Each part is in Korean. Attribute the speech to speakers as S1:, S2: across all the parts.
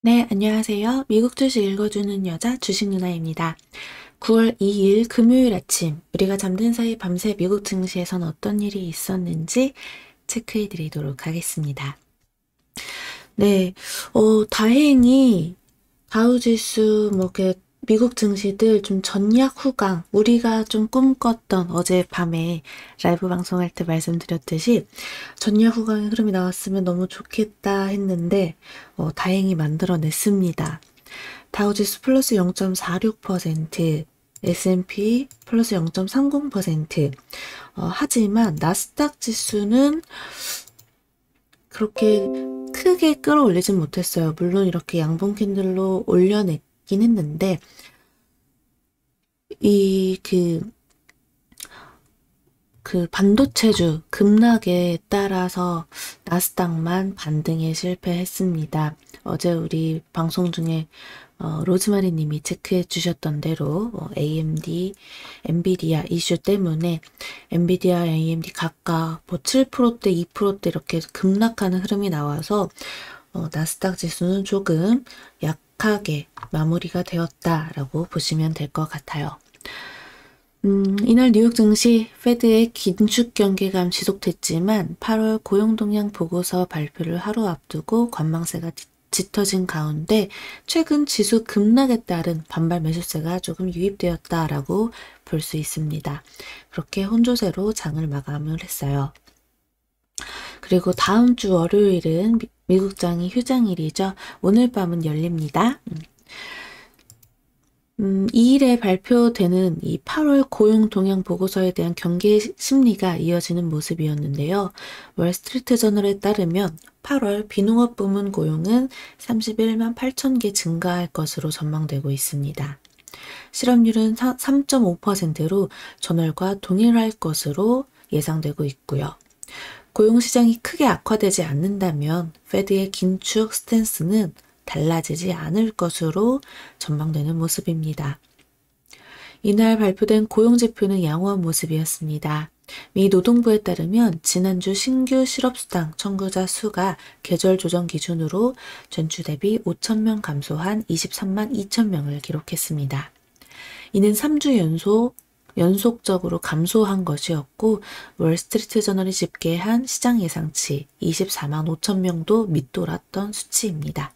S1: 네, 안녕하세요. 미국 주식 읽어주는 여자 주식 누나입니다. 9월 2일 금요일 아침, 우리가 잠든 사이 밤새 미국 증시에선 어떤 일이 있었는지 체크해 드리도록 하겠습니다. 네, 다행히 다우지수, 미국 증시들 좀 전략 후강, 우리가 좀 꿈꿨던 어젯밤에 라이브 방송할 때 말씀드렸듯이 전략 후강의 흐름이 나왔으면 너무 좋겠다 했는데, 다행히 만들어냈습니다. 다우지수 플러스 0.46%, S&P 플러스 0.30%, 하지만 나스닥 지수는 그렇게 크게 끌어올리진 못했어요. 물론 이렇게 양봉 캔들로 올려냈긴 했는데, 이, 반도체주 급락에 따라서 나스닥만 반등에 실패했습니다. 어제 우리 방송 중에 로즈마리 님이 체크해 주셨던 대로 AMD, 엔비디아 이슈 때문에 엔비디아, AMD 각각 7%대, 2%대 이렇게 급락하는 흐름이 나와서 나스닥 지수는 조금 약하게 마무리가 되었다라고 보시면 될 것 같아요. 이날 뉴욕 증시 페드의 긴축 경계감 지속됐지만 8월 고용 동향 보고서 발표를 하루 앞두고 관망세가 짙어진 가운데 최근 지수 급락에 따른 반발 매수세가 조금 유입되었다라고 볼 수 있습니다. 그렇게 혼조세로 장을 마감을 했어요. 그리고 다음 주 월요일은 미국장이 휴장일이죠. 오늘 밤은 열립니다. 2일에 발표되는 이 8월 고용 동향 보고서에 대한 경계 심리가 이어지는 모습이었는데요. 월스트리트 저널에 따르면 8월 비농업 부문 고용은 31만 8천 개 증가할 것으로 전망되고 있습니다. 실업률은 3.5%로 전월과 동일할 것으로 예상되고 있고요. 고용시장이 크게 악화되지 않는다면 페드의 긴축 스탠스는 달라지지 않을 것으로 전망되는 모습입니다. 이날 발표된 고용지표는 양호한 모습이었습니다. 미 노동부에 따르면 지난주 신규 실업수당 청구자 수가 계절 조정 기준으로 전주 대비 5,000명 감소한 23만 2천 명을 기록했습니다. 이는 3주 연속적으로 감소한 것이었고 월스트리트 저널이 집계한 시장 예상치 24만 5천 명도 밑돌았던 수치입니다.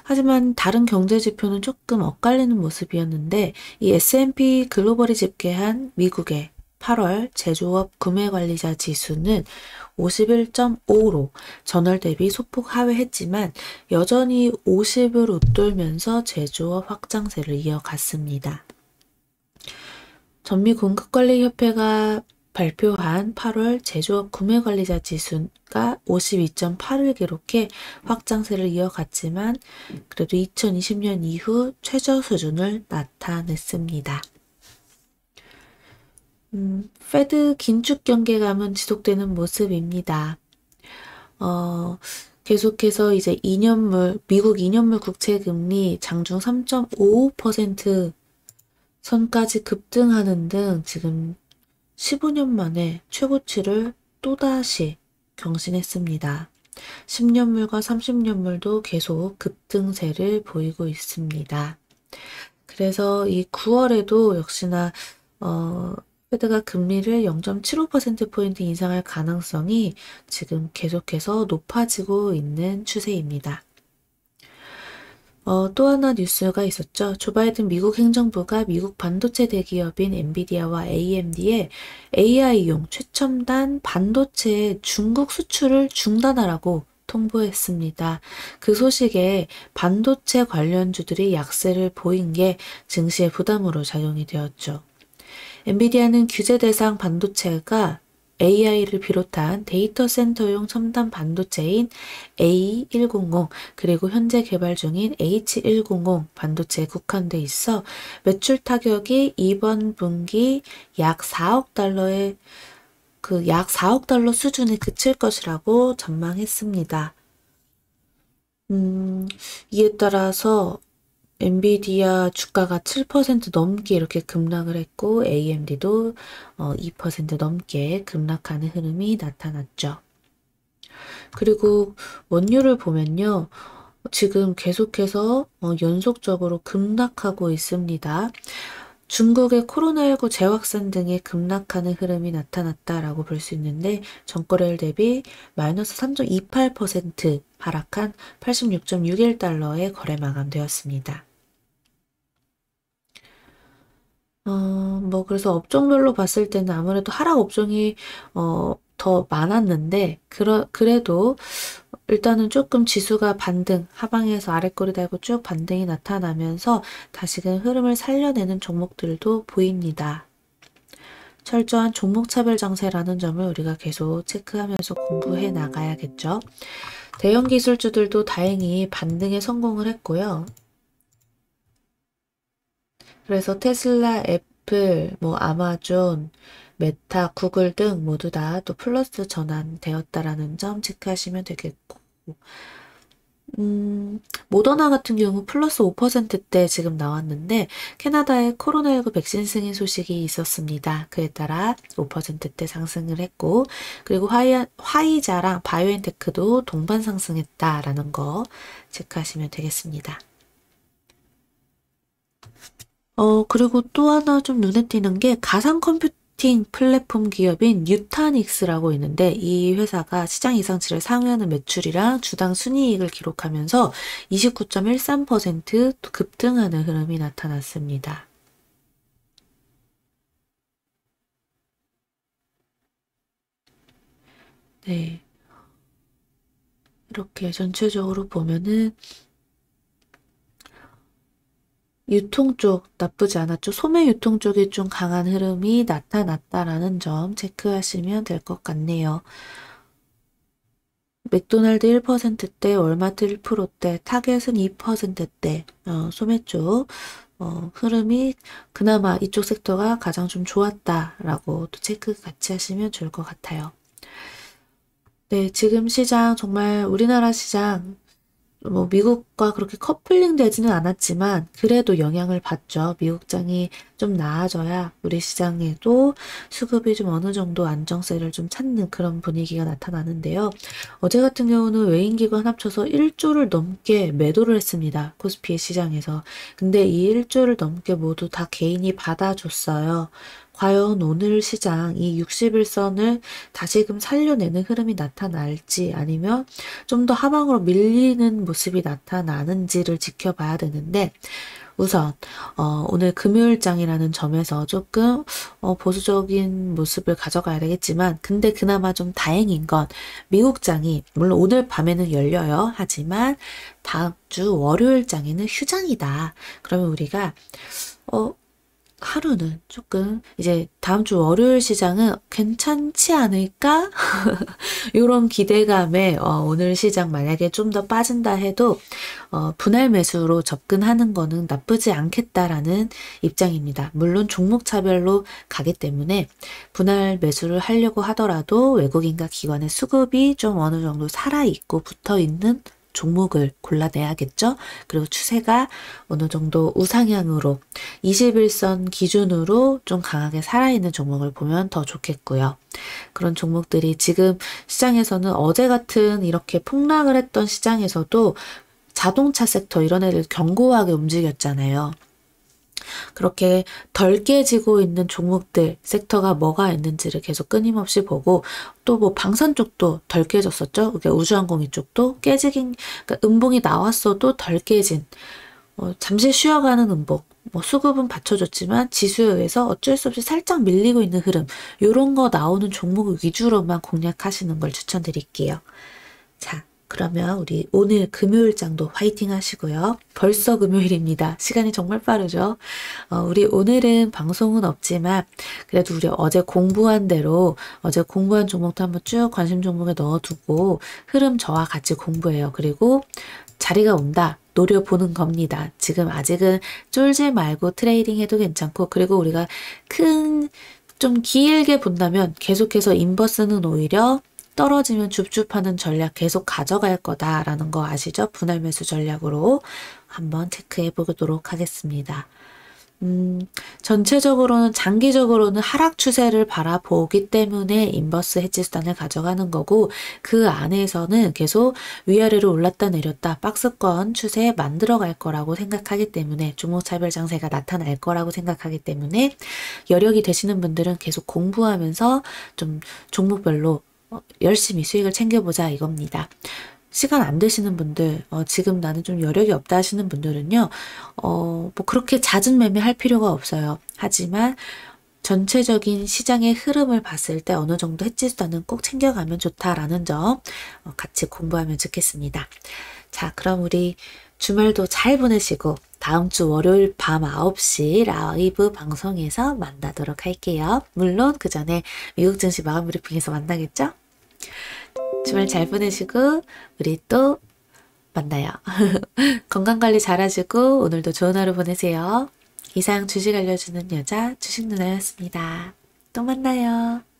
S1: 하지만 다른 경제 지표는 조금 엇갈리는 모습이었는데 이 S&P 글로벌이 집계한 미국의 8월 제조업 구매관리자 지수는 51.5로 전월 대비 소폭 하회했지만 여전히 50을 웃돌면서 제조업 확장세를 이어갔습니다. 전미공급관리협회가 발표한 8월 제조업 구매관리자 지수가 52.8을 기록해 확장세를 이어갔지만 그래도 2020년 이후 최저 수준을 나타냈습니다. 페드 긴축 경계감은 지속되는 모습입니다. 계속해서 이제 미국 2년물 국채금리 장중 3.55% 선까지 급등하는 등 지금 15년 만에 최고치를 또다시 경신했습니다. 10년물과 30년물도 계속 급등세를 보이고 있습니다. 그래서 이 9월에도 역시나 페드가 금리를 0.75%포인트 인상할 가능성이 지금 계속해서 높아지고 있는 추세입니다. 또 하나 뉴스가 있었죠. 조 바이든 미국 행정부가 미국 반도체 대기업인 엔비디아와 AMD의 AI용 최첨단 반도체 중국 수출을 중단하라고 통보했습니다. 그 소식에 반도체 관련주들이 약세를 보인 게 증시의 부담으로 작용이 되었죠. 엔비디아는 규제 대상 반도체가 AI를 비롯한 데이터 센터용 첨단 반도체인 A100 그리고 현재 개발 중인 H100 반도체에 국한돼 있어 매출 타격이 이번 분기 약 4억 달러 수준에 그칠 것이라고 전망했습니다. 이에 따라서 엔비디아 주가가 7% 넘게 이렇게 급락을 했고 AMD도 2% 넘게 급락하는 흐름이 나타났죠. 그리고 원유를 보면요. 지금 계속해서 연속적으로 급락하고 있습니다. 중국의 코로나19 재확산 등의 급락하는 흐름이 나타났다라고 볼 수 있는데 전거래일 대비 마이너스 3.28% 하락한 86.61달러에 거래 마감되었습니다. 그래서 업종별로 봤을 때는 아무래도 하락 업종이 더 많았는데 그래도 일단은 조금 지수가 반등, 하방에서 아랫꼬리 달고 쭉 반등이 나타나면서 다시금 흐름을 살려내는 종목들도 보입니다. 철저한 종목 차별 장세라는 점을 우리가 계속 체크하면서 공부해 나가야겠죠. 대형 기술주들도 다행히 반등에 성공을 했고요. 그래서 테슬라, 애플, 아마존, 메타, 구글 등 모두 다 또 플러스 전환되었다라는 점 체크하시면 되겠고, 모더나 같은 경우 플러스 5%대 지금 나왔는데 캐나다의 코로나19 백신 승인 소식이 있었습니다. 그에 따라 5%대 상승을 했고, 그리고 화이자랑 바이오엔테크도 동반 상승했다라는 거 체크하시면 되겠습니다. 그리고 또 하나 좀 눈에 띄는 게 가상 컴퓨팅 플랫폼 기업인 뉴타닉스라고 있는데 이 회사가 시장 예상치를 상회하는 매출이랑 주당 순이익을 기록하면서 29.13% 급등하는 흐름이 나타났습니다. 네. 이렇게 전체적으로 보면은 유통 쪽 나쁘지 않았죠. 소매 유통 쪽이 좀 강한 흐름이 나타났다라는 점 체크하시면 될 것 같네요. 맥도날드 1%대, 월마트 1%대, 타겟은 2%대, 소매 쪽 흐름이 그나마 이쪽 섹터가 가장 좀 좋았다라고 또 체크 같이 하시면 좋을 것 같아요. 네, 지금 시장 정말 우리나라 시장 미국과 그렇게 커플링 되지는 않았지만 그래도 영향을 받죠. 미국장이 좀 나아져야 우리 시장에도 수급이 좀 어느 정도 안정세를 좀 찾는 그런 분위기가 나타나는데요. 어제 같은 경우는 외인기관 합쳐서 1조를 넘게 매도를 했습니다. 코스피의 시장에서. 근데 이 1조를 넘게 모두 다 개인이 받아줬어요. 과연 오늘 시장 이 60일선을 다시금 살려내는 흐름이 나타날지 아니면 좀 더 하방으로 밀리는 모습이 나타나는지를 지켜봐야 되는데 우선 오늘 금요일장이라는 점에서 조금 보수적인 모습을 가져가야 되겠지만 근데 그나마 좀 다행인 건 미국장이 물론 오늘 밤에는 열려요. 하지만 다음 주 월요일장에는 휴장이다. 그러면 우리가 하루는 조금 이제 다음 주 월요일 시장은 괜찮지 않을까? 이런 기대감에 오늘 시장 만약에 좀 더 빠진다 해도 분할 매수로 접근하는 거는 나쁘지 않겠다라는 입장입니다. 물론 종목 차별로 가기 때문에 분할 매수를 하려고 하더라도 외국인과 기관의 수급이 좀 어느 정도 살아있고 붙어있는 종목을 골라내야겠죠. 그리고 추세가 어느 정도 우상향으로 21선 기준으로 좀 강하게 살아있는 종목을 보면 더 좋겠고요. 그런 종목들이 지금 시장에서는 어제 같은 이렇게 폭락을 했던 시장에서도 자동차 sek터 이런 애들 견고하게 움직였잖아요. 그렇게 덜 깨지고 있는 종목들, 섹터가 뭐가 있는지를 계속 끊임없이 보고 또 방산 쪽도 덜 깨졌었죠. 그러니까 우주항공 이쪽도 깨지긴, 그러니까 음봉이 나왔어도 덜 깨진, 잠시 쉬어가는 음봉, 수급은 받쳐줬지만 지수에 의해서 어쩔 수 없이 살짝 밀리고 있는 흐름, 이런 거 나오는 종목 위주로만 공략하시는 걸 추천드릴게요. 자, 그러면 우리 오늘 금요일장도 화이팅 하시고요. 벌써 금요일입니다. 시간이 정말 빠르죠. 우리 오늘은 방송은 없지만 그래도 우리 어제 공부한 대로 어제 공부한 종목도 한번 쭉 관심 종목에 넣어두고 흐름 저와 같이 공부해요. 그리고 자리가 온다. 노려보는 겁니다. 지금 아직은 쫄지 말고 트레이딩 해도 괜찮고 그리고 우리가 좀 길게 본다면 계속해서 인버스는 오히려 떨어지면 줍줍하는 전략 계속 가져갈 거다라는 거 아시죠? 분할 매수 전략으로 한번 체크해 보도록 하겠습니다. 음, 전체적으로는 장기적으로는 하락 추세를 바라보기 때문에 인버스 헤지 수단을 가져가는 거고 그 안에서는 계속 위아래로 올랐다 내렸다 박스권 추세 만들어 갈 거라고 생각하기 때문에 종목차별 장세가 나타날 거라고 생각하기 때문에 여력이 되시는 분들은 계속 공부하면서 좀 종목별로 열심히 수익을 챙겨보자 이겁니다. 시간 안 되시는 분들, 지금 나는 좀 여력이 없다 하시는 분들은요, 뭐 그렇게 잦은 매매할 필요가 없어요. 하지만 전체적인 시장의 흐름을 봤을 때 어느 정도 해지 수단은 꼭 챙겨가면 좋다라는 점 같이 공부하면 좋겠습니다. 자, 그럼 우리 주말도 잘 보내시고 다음 주 월요일 밤 9시 라이브 방송에서 만나도록 할게요. 물론 그 전에 미국 증시 마감 브리핑에서 만나겠죠? 주말 잘 보내시고 우리 또 만나요. 건강관리 잘하시고 오늘도 좋은 하루 보내세요. 이상 주식 알려주는 여자 주식 누나였습니다. 또 만나요.